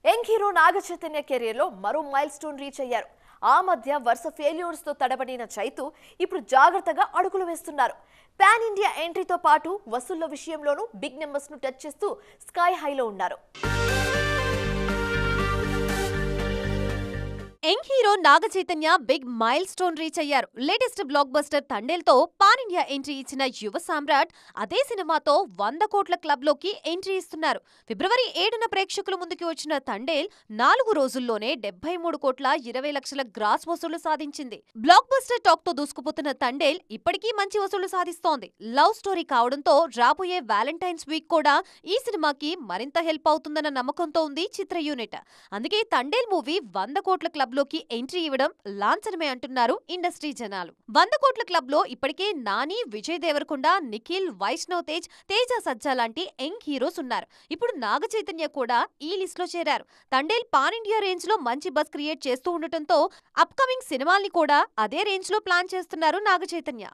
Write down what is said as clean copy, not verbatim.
Young hero Naga Chaitanya career లో మరో mile stone reach అయ్యారు. ఆ మధ్య వరుస ఫెయిల్యూర్స్ తో తడబడిన చైతు ఇప్పుడు జాగ్రత్తగా అడుగులు వేస్తున్నారు. పాన్ ఇండియా ఎంట్రీతో పాటు వసూళ్ల విషయంలోనూ బిగ్ నెంబర్స్ ను టచ్ చేస్తూ స్కై హైలో ఉన్నారు. Young hero Naga Chaitanya big mile stone reach అయ్యారు. Latest block buster తండేల్తో pan India entry ఇచ్చిన యువ సామ్రాట్ అదే సినిమాతో 100 కోట్ల క్లబ్ లోకి ఎంట్రీ ఇస్తున్నారు. ఫిబ్రవరి 7న ప్రేక్షకుల ముందుకు వచ్చిన తండేల్ 4 రోజుల్లోనే 73 కోట్ల 20 లక్షల గ్రాస్ వసూళ్లు సాధించింది. బ్లాక్ బస్టర్ టాక్ తో దూసుకుపోతున్న తండేల్ ఇప్పటికీ మంచి వసూళ్లు సాధిస్తోంది. లవ్ స్టోరీ కావడంతో రాబోయే వ్యాలంటైన్స్ వీక్ కూడా ఈ సినిమాకి మరింత హెల్ప్ అవుతుందన్న నమ్మకంతో ఉంది చిత్ర యూనిట్. అందుకే తండేల్ మూవీ 100 కోట్ల క్లబ్ లోకి ఎంట్రీ ఇవ్వడం లాంఛనమే అంటున్నారు ఇండస్ట్రీ జనాలు. 100 కోట్ల క్లబ్ లో ఇప్పటికే నాని, విజయ్ దేవరకొండ, నిఖిల్, వైష్ణవ్ తేజ్, తేజ సజ్జా లాంటి యంగ్ హీరోస్ ఉన్నారు. ఇప్పుడు నాగ చైతన్య కూడా ఈ లిస్ట్ లో చేరారు. తండేల్ పాన్ ఇండియా రేంజ్ లో మంచి బజ్ క్రియేట్ చేస్తూ ఉండటంతో అప్కమింగ్ సినిమాల్ని కూడా అదే రేంజ్ లో ప్లాన్ చేస్తున్నారు నాగ చైతన్య.